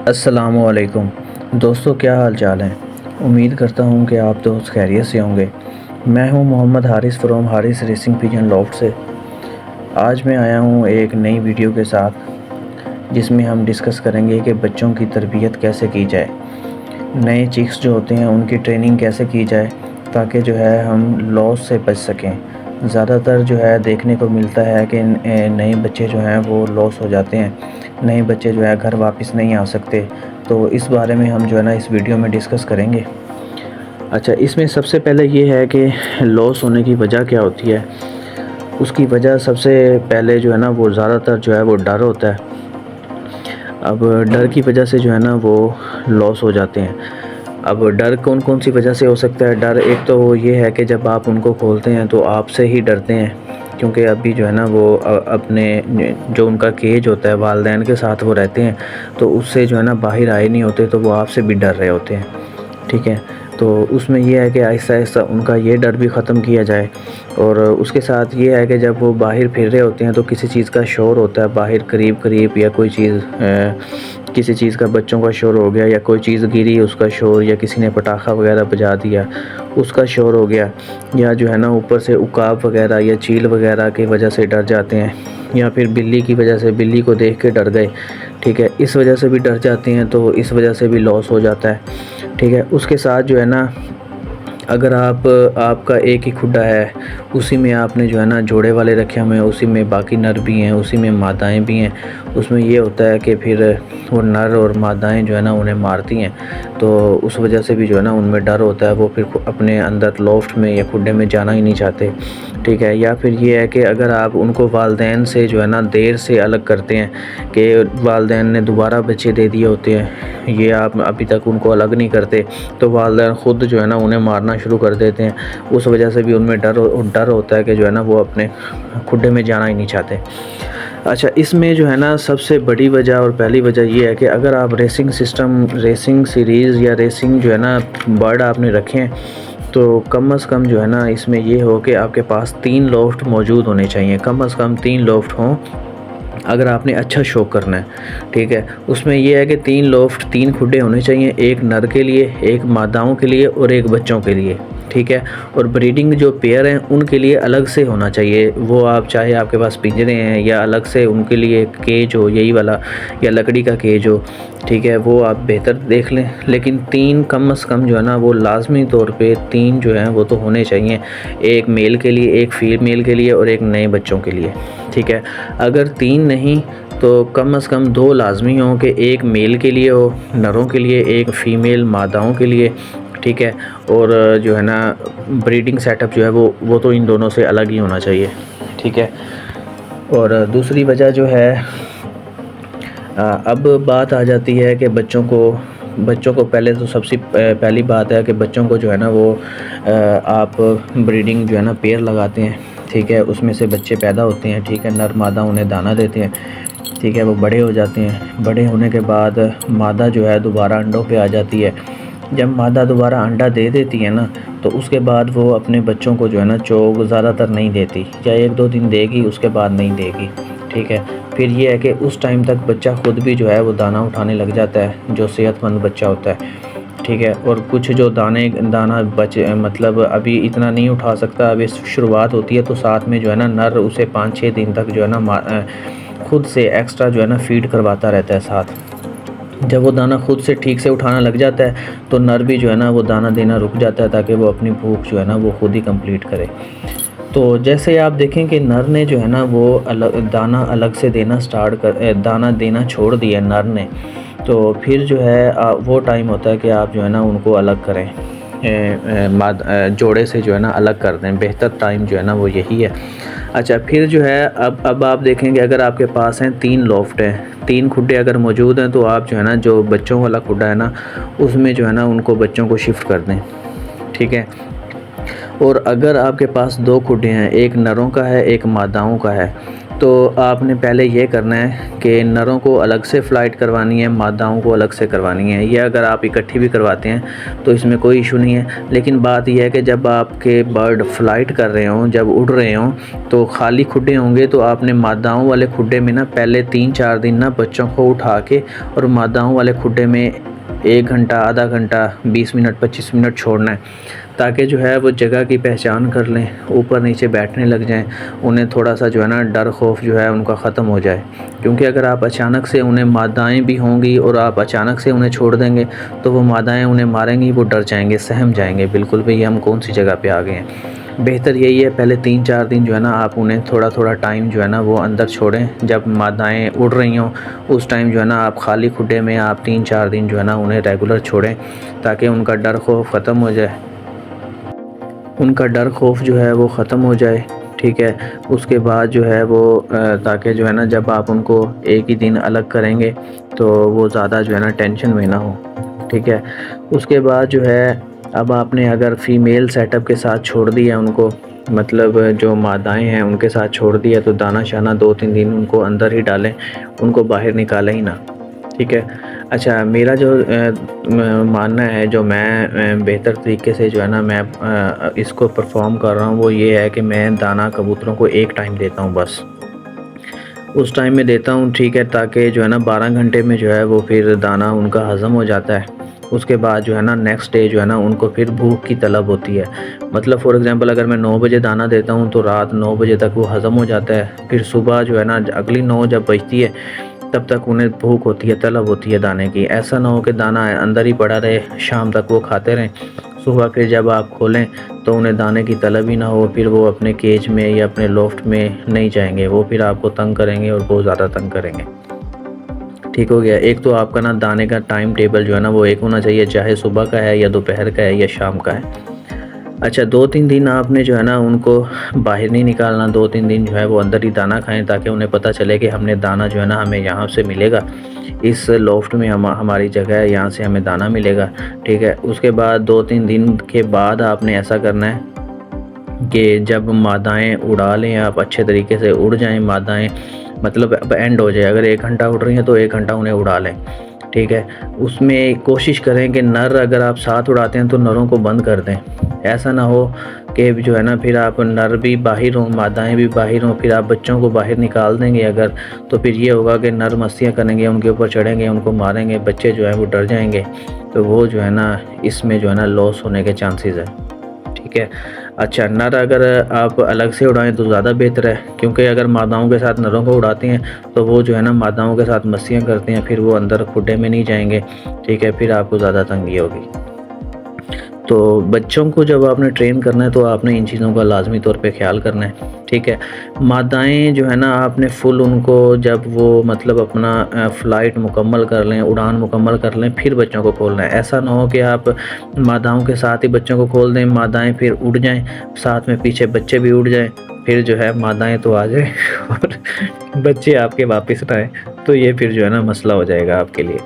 अस्सलामुअलैकुम दोस्तों, क्या हाल चाल है। उम्मीद करता हूँ कि आप दोस्त खैरियत से होंगे। मैं हूँ Mohammad Haris from Haris racing pigeon loft से। आज मैं आया हूँ एक नई वीडियो के साथ जिसमें हम डिस्कस करेंगे कि बच्चों की तरबियत कैसे की जाए, नए चिक्स जो होते हैं उनकी ट्रेनिंग कैसे की जाए ताकि जो है हम लॉस से बच सकें। ज़्यादातर जो है देखने को मिलता है कि नए बच्चे जो हैं वो लॉस हो जाते हैं, नए बच्चे जो है घर वापस नहीं आ सकते। तो इस बारे में हम जो है ना इस वीडियो में डिस्कस करेंगे। अच्छा, इसमें सबसे पहले ये है कि लॉस होने की वजह क्या होती है। उसकी वजह सबसे पहले जो है ना वो ज़्यादातर जो है वो डर होता है। अब डर की वजह से जो है ना वो लॉस हो जाते हैं। अब डर कौन कौन सी वजह से हो सकता है। डर एक तो ये है कि जब आप उनको खोलते हैं तो आपसे ही डरते हैं, क्योंकि अभी जो है ना वो अपने जो उनका केज होता है वालिदैन के साथ वो रहते हैं, तो उससे जो है ना बाहर आए नहीं होते, तो वो आपसे भी डर रहे होते हैं। ठीक है, तो उसमें यह है कि आहिस्ता आहिस्ता उनका ये डर भी ख़त्म किया जाए। और उसके साथ ये है कि जब वो बाहर फिर रहे होते हैं तो किसी चीज़ का शोर होता है बाहर करीब करीब, या कोई चीज़ किसी चीज़ का बच्चों का शोर हो गया, या कोई चीज़ गिरी उसका शोर, या किसी ने पटाखा वगैरह बजा दिया उसका शोर हो गया, या जो है ना ऊपर से उकाब वगैरह या चील वगैरह की वजह से डर जाते हैं, या फिर बिल्ली की वजह से, बिल्ली को देख के डर गए। ठीक है, इस वजह से भी डर जाते हैं, तो इस वजह से भी लॉस हो जाता है। ठीक है, उसके साथ जो है ना अगर आपका एक ही खुड्डा है, उसी में आपने जो है ना जोड़े वाले रखे हुए हैं, उसी में बाकी नर भी हैं, उसी में मादाएं भी हैं, उसमें ये होता है कि फिर वो नर और मादाएं जो है ना उन्हें मारती हैं, तो उस वजह से भी जो है ना उनमें डर होता है, वो फिर अपने अंदर लॉफ्ट में या खुड्डे में जाना ही नहीं चाहते। ठीक है, या फिर ये है कि अगर आप उनको वालिदैन से जो है ना देर से अलग करते हैं कि वालिदैन ने दोबारा बच्चे दे दिए होते हैं, ये आप अभी तक उनको अलग नहीं करते, तो वालिदैन ख़ुद जो है ना उन्हें मारना शुरू कर देते हैं। उस वजह से भी उनमें डर होता है कि जो है ना वो अपने खुड्डे में जाना ही नहीं चाहते। अच्छा, इसमें जो है ना सबसे बड़ी वजह और पहली वजह ये है कि अगर आप रेसिंग सिस्टम, रेसिंग सीरीज़ या रेसिंग जो है ना बर्ड आपने रखे हैं, तो कम से कम जो है ना इसमें ये हो कि आपके पास 3 लॉफ्ट मौजूद होने चाहिए, कम से कम 3 लॉफ्ट हों अगर आपने अच्छा शो करना है। ठीक है, उसमें यह है कि 3 लॉफ्ट, 3 खुड्डे होने चाहिए, एक नर के लिए, एक मादाओं के लिए और एक बच्चों के लिए। ठीक है, और ब्रीडिंग जो पेयर हैं उनके लिए अलग से होना चाहिए। वो आप चाहे आपके पास पिंजरे हैं या अलग से उनके लिए केज हो, यही वाला, या लकड़ी का केज हो। ठीक है, वो आप बेहतर देख लें, लेकिन 3 कम से कम जो है ना वो लाजमी तौर पे 3 जो हैं वो तो होने चाहिए, एक मेल के लिए, एक फीमेल के लिए और एक नए बच्चों के लिए। ठीक है, अगर 3 नहीं तो कम से कम 2 लाजमी हों कि एक मेल के लिए हो, नरों के लिए, एक फ़ीमेल मादाओं के लिए। ठीक है, और जो है ना ब्रीडिंग सेटअप जो है वो तो इन दोनों से अलग ही होना चाहिए। ठीक है, और दूसरी वजह जो है, अब बात आ जाती है कि बच्चों को पहले तो सबसे पहली बात है कि बच्चों को जो है ना वो आप ब्रीडिंग जो है ना पेयर लगाते हैं। ठीक है, उसमें से बच्चे पैदा होते हैं। ठीक है, नर मादा उन्हें दाना देते हैं। ठीक है, वो बड़े हो जाते हैं। बड़े होने के बाद मादा जो है दोबारा अंडों पे आ जाती है। जब मादा दोबारा अंडा दे देती है ना, तो उसके बाद वो अपने बच्चों को जो है ना चोग ज़्यादातर नहीं देती, या 1-2 दिन देगी, उसके बाद नहीं देगी। ठीक है, फिर ये है कि उस टाइम तक बच्चा ख़ुद भी जो है वो दाना उठाने लग जाता है, जो सेहतमंद बच्चा होता है। ठीक है, और कुछ जो दाना बचे, मतलब अभी इतना नहीं उठा सकता, अभी शुरुआत होती है, तो साथ में जो है ना नर उसे 5-6 दिन तक जो है ना खुद से एक्स्ट्रा जो है ना फ़ीड करवाता रहता है साथ। जब वो दाना खुद से ठीक से उठाना लग जाता है तो नर भी जो है ना वो दाना देना रुक जाता है, ताकि वो अपनी भूख जो है ना वो खुद ही कंप्लीट करे। तो जैसे आप देखें कि नर ने जो है ना वो दाना अलग से देना दाना देना छोड़ दिया नर ने, तो फिर जो है वो टाइम होता है कि आप जो है ना उनको अलग करें, जोड़े से जो है ना अलग कर दें। बेहतर टाइम जो है ना वो यही है। अच्छा, फिर जो है अब आप देखेंगे अगर आपके पास हैं 3 लॉफ्ट हैं, 3 खुड्डे अगर मौजूद हैं, तो आप जो है ना जो बच्चों वाला खुड्डा है ना उसमें जो है ना उनको बच्चों को शिफ्ट कर दें। ठीक है, और अगर आपके पास 2 खुड्डे हैं, एक नरों का है, एक मादाओं का है, तो आपने पहले ये करना है कि नरों को अलग से फ़्लाइट करवानी है, मादाओं को अलग से करवानी है। ये अगर आप इकट्ठी भी करवाते हैं तो इसमें कोई इशू नहीं है, लेकिन बात यह है कि जब आपके बर्ड फ़्लाइट कर रहे हों, जब उड़ रहे हों, तो खाली खुडे होंगे तो आपने मादाओं वाले खुडे में ना पहले 3-4 दिन ना बच्चों को उठा के और मादाओं वाले खुडे में 1 घंटा, आधा घंटा, 20 मिनट, 25 मिनट छोड़ना है, ताकि जो है वो जगह की पहचान कर लें, ऊपर नीचे बैठने लग जाएं, उन्हें थोड़ा सा जो है ना डर खौफ जो है उनका ख़त्म हो जाए। क्योंकि अगर आप अचानक से उन्हें मादाएं भी होंगी और आप अचानक से उन्हें छोड़ देंगे तो वो मादाएं उन्हें मारेंगी, वो डर जाएंगे, सहम जाएंगे, बिल्कुल भई हम कौन सी जगह पे आ गए हैं। बेहतर यही है पहले 3-4 दिन जो है ना आप उन्हें थोड़ा थोड़ा टाइम जो है ना वो अंदर छोड़ें, जब मादाएं उड़ रही हों उस टाइम जो है ना आप खाली खुडे में आप 3-4 दिन जो है ना उन्हें रेगुलर छोड़ें, ताकि उनका डर खौफ ख़त्म हो जाए, उनका डर खौफ जो है वो ख़त्म हो जाए। ठीक है, उसके बाद जो है वो ताकि जो है ना जब आप उनको एक ही दिन अलग करेंगे तो वो ज़्यादा जो है ना टेंशन में ना हो। ठीक है, उसके बाद जो है अब आपने अगर फ़ीमेल सेटअप के साथ छोड़ दिया उनको, मतलब जो मादाएं हैं उनके साथ छोड़ दिया, तो दाना शाना 2-3 दिन उनको अंदर ही डालें, उनको बाहर निकालें ही ना। ठीक है। अच्छा, मेरा जो मानना है, जो मैं बेहतर तरीके से जो है ना मैं इसको परफ़ॉर्म कर रहा हूँ, वो ये है कि मैं दाना कबूतरों को एक टाइम देता हूँ बस। उस टाइम में देता हूँ, ठीक है, ताकि जो है ना 12 घंटे में जो है वो फिर दाना उनका हज़म हो जाता है। उसके बाद जो है ना नेक्स्ट डे जो है ना उनको फिर भूख की तलब होती है। मतलब फ़ॉर एग्ज़ाम्पल अगर मैं 9 बजे दाना देता हूँ तो रात 9 बजे तक वो हज़म हो जाता है। फिर सुबह जो है ना अगली 9 जब बजती है तब तक उन्हें भूख होती है, तलब होती है दाने की। ऐसा ना हो कि दाना अंदर ही पड़ा रहे, शाम तक वो खाते रहें, सुबह फिर जब आप खोलें तो उन्हें दाने की तलब ही ना हो, फिर वो अपने केज में या अपने लॉफ्ट में नहीं जाएंगे, वो फिर आपको तंग करेंगे और बहुत ज़्यादा तंग करेंगे। ठीक हो गया। एक तो आपका ना दाने का टाइम टेबल जो है ना वो एक होना चाहिए, चाहे सुबह का है या दोपहर का है या शाम का है। अच्छा, 2-3 दिन आपने जो है ना उनको बाहर नहीं निकालना, 2-3 दिन जो है वो अंदर ही दाना खाएं, ताकि उन्हें पता चले कि हमने दाना जो है ना हमें यहाँ से मिलेगा, इस लॉफ्ट में हमारी जगह है, यहाँ से हमें दाना मिलेगा। ठीक है, उसके बाद 2-3 दिन के बाद आपने ऐसा करना है कि जब मादाएं उड़ा लें, आप अच्छे तरीके से उड़ जाएं मादाएं, मतलब अब एंड हो जाए, अगर 1 घंटा उड़ रही हैं तो 1 घंटा उन्हें उड़ा लें। ठीक है, उसमें कोशिश करें कि नर अगर आप साथ उड़ाते हैं तो नरों को बंद कर दें। ऐसा ना हो कि जो है ना फिर आप नर भी बाहर हों, मादाएं भी बाहर हों, फिर आप बच्चों को बाहर निकाल देंगे अगर, तो फिर ये होगा कि नर मस्तियाँ करेंगे, उनके ऊपर चढ़ेंगे, उनको मारेंगे, बच्चे जो हैं वो डर जाएंगे, तो वो जो है ना इसमें जो है ना लॉस होने के चांसेस है। ठीक है। अच्छा, नर अगर आप अलग से उड़ाएं तो ज़्यादा बेहतर है, क्योंकि अगर मादाओं के साथ नरों को उड़ाते हैं तो वो जो है ना मादाओं के साथ मस्तियाँ करते हैं, फिर वो अंदर खुडे में नहीं जाएंगे। ठीक है, फिर आपको ज़्यादा तंगी होगी। तो बच्चों को जब आपने ट्रेन करना है तो आपने इन चीज़ों का लाजमी तौर पे ख्याल करना है। ठीक है, मादाएं जो है ना आपने फुल उनको जब वो मतलब अपना फ़्लाइट मुकम्मल कर लें, उड़ान मुकम्मल कर लें, फिर बच्चों को खोलना है। ऐसा ना हो कि आप मादाओं के साथ ही बच्चों को खोल दें, मादाएं फिर उड़ जाएं, साथ में पीछे बच्चे भी उड़ जाएं, फिर जो है मादाएं तो आ जाएं और बच्चे आपके वापस ना आएँ, तो ये फिर जो है ना मसला हो जाएगा आपके लिए।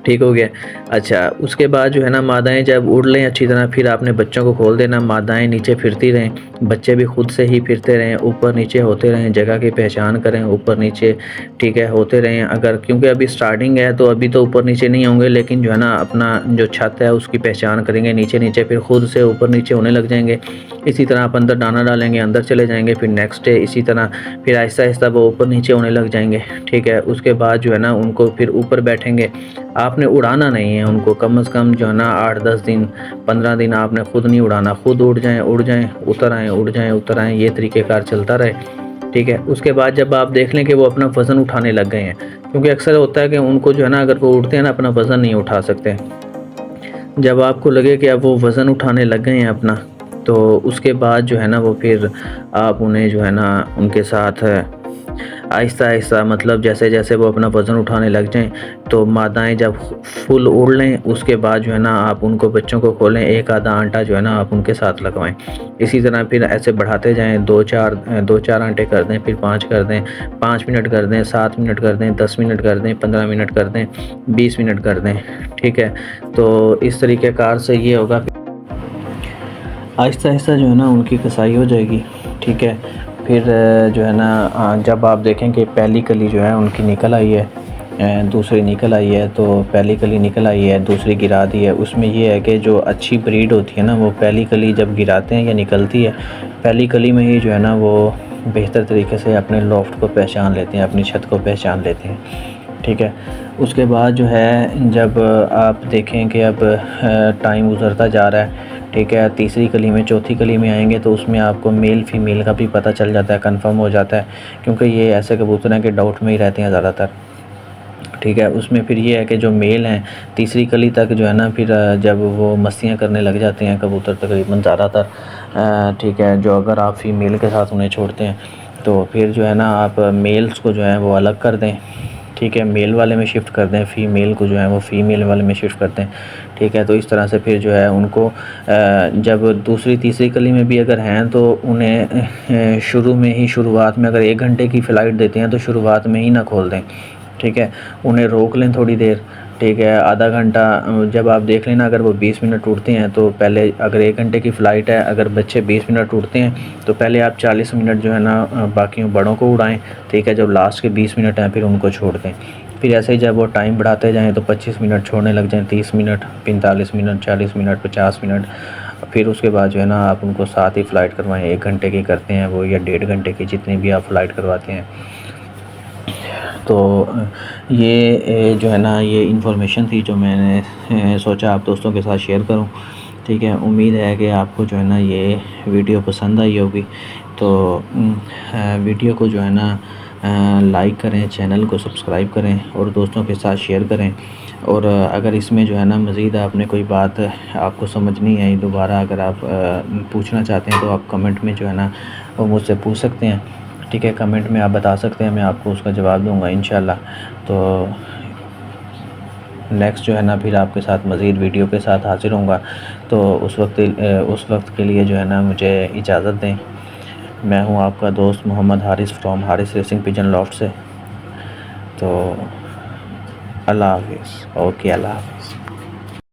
ठीक हो गया। अच्छा, उसके बाद जो है ना मादाएं जब उड़ लें अच्छी तरह, फिर आपने बच्चों को खोल देना, मादाएं नीचे फिरती रहें, बच्चे भी खुद से ही फिरते रहें, ऊपर नीचे होते रहें, जगह की पहचान करें, ऊपर नीचे ठीक है होते रहें। अगर क्योंकि अभी स्टार्टिंग है तो अभी तो ऊपर नीचे नहीं होंगे, लेकिन जो है ना अपना जो छत है उसकी पहचान करेंगे, नीचे नीचे फिर खुद से ऊपर नीचे होने लग जाएंगे। इसी तरह आप अंदर दाना डालेंगे, अंदर चले जाएंगे, फिर नेक्स्ट डे इसी तरह फिर आहिस्ता आहिस्ता वो ऊपर नीचे होने लग जाएंगे। ठीक है, उसके बाद जो है ना उनको फिर ऊपर बैठेंगे। आपने उड़ाना नहीं है उनको, कम से कम जो है ना 8-10 दिन 15 दिन आपने खुद नहीं उड़ाना, खुद उड़ जाएं, उतर आएँ, उड़ जाएं, उतर आएँ, ये तरीक़ेकार चलता रहे। ठीक है, उसके बाद जब आप देख लें कि वो अपना वज़न उठाने लग गए हैं, क्योंकि अक्सर होता है कि उनको जो है ना अगर वो उड़ते हैं ना अपना वज़न नहीं उठा सकते, जब आपको लगे कि अब वो वज़न उठाने लग गए हैं अपना, तो उसके बाद जो है ना वो फिर आप उन्हें जो है ना उनके साथ आहिस्ता आहिस्ता, मतलब जैसे जैसे वो अपना वज़न उठाने लग जाएं, तो मादाएं जब फुल उड़ लें उसके बाद जो है ना आप उनको बच्चों को खोलें, एक आधा आंटा जो है ना आप उनके साथ लगवाएं। इसी तरह फिर ऐसे बढ़ाते जाएं, 2-4 आंटे कर दें, फिर 5 कर दें, 5 मिनट कर दें, 7 मिनट कर दें, 10 मिनट कर दें, 15 मिनट कर दें, 20 मिनट कर दें। ठीक है, तो इस तरीक़ेकार से ये होगा, आहिस्ता आहिस्ता जो है ना उनकी कसाई हो जाएगी। ठीक है, फिर जो है ना जब आप देखें कि पहली कली जो है उनकी निकल आई है, दूसरी निकल आई है, तो पहली कली निकल आई है, दूसरी गिरा दी है। उसमें ये है कि जो अच्छी ब्रीड होती है ना, वो पहली कली जब गिराते हैं या निकलती है, पहली कली में ही जो है ना वो बेहतर तरीके से अपने लॉफ्ट को पहचान लेते हैं, अपनी छत को पहचान लेते हैं, ठीक है। उसके बाद जो है जब आप देखें कि अब टाइम गुज़रता जा रहा है, ठीक है, तीसरी कली में, चौथी कली में आएंगे तो उसमें आपको मेल फीमेल का भी पता चल जाता है, कंफर्म हो जाता है, क्योंकि ये ऐसे कबूतर हैं कि डाउट में ही रहते हैं ज़्यादातर, ठीक है। उसमें फिर ये है कि जो मेल हैं तीसरी कली तक जो है ना, फिर जब वो मस्तियाँ करने लग जाते हैं कबूतर तकरीबन ज़्यादातर, ठीक है, जो अगर आप फीमेल के साथ उन्हें छोड़ते हैं तो फिर जो है ना आप मेल्स को जो है वो अलग कर दें, ठीक है, मेल वाले में शिफ्ट कर दें, फ़ीमेल को जो है वो फ़ीमेल वाले में शिफ्ट करते हैं, ठीक है। तो इस तरह से फिर जो है उनको जब दूसरी तीसरी कली में भी अगर हैं तो उन्हें शुरू में ही, शुरुआत में अगर 1 घंटे की फ़्लाइट देते हैं तो शुरुआत में ही ना खोल दें, ठीक है, उन्हें रोक लें थोड़ी देर, ठीक है, आधा घंटा। जब आप देख लेना अगर वो 20 मिनट उड़ते हैं तो पहले, अगर 1 घंटे की फ़्लाइट है, अगर बच्चे 20 मिनट उड़ते हैं तो पहले आप 40 मिनट जो है ना बाकी बड़ों को उड़ाएं, ठीक है। जब लास्ट के 20 मिनट हैं फिर उनको छोड़ दें। फिर ऐसे ही जब वो टाइम बढ़ाते जाएँ तो 25 मिनट छोड़ने लग जाएँ, 30 मिनट, 45 मिनट, 40 मिनट, 50 मिनट। फिर उसके बाद जो है ना आप उनको साथ ही फ़्लाइट करवाएँ, 1 घंटे की करते हैं वो या 1.5 घंटे की, जितनी भी आप फ़्लाइट करवाते हैं। तो ये जो है ना ये इन्फॉर्मेशन थी जो मैंने सोचा आप दोस्तों के साथ शेयर करूं, ठीक है। उम्मीद है कि आपको जो है ना ये वीडियो पसंद आई होगी। तो वीडियो को जो है ना लाइक करें, चैनल को सब्सक्राइब करें और दोस्तों के साथ शेयर करें। और अगर इसमें जो है ना मज़ीद आपने कोई बात आपको समझ नहीं आई, दोबारा अगर आप पूछना चाहते हैं तो आप कमेंट में जो है ना वो मुझसे पूछ सकते हैं, ठीक है। कमेंट में आप बता सकते हैं, मैं आपको उसका जवाब दूंगा इंशाल्लाह। तो नेक्स्ट जो है ना फिर आपके साथ मज़ीद वीडियो के साथ हाज़िर होऊंगा। तो उस वक्त के लिए जो है ना मुझे इजाज़त दें। मैं हूं आपका दोस्त Mohammad Haris from Haris racing pigeon loft से। तो अल्लाह हाफ़िज़। ओके, अल्लाह हाफ़िज़।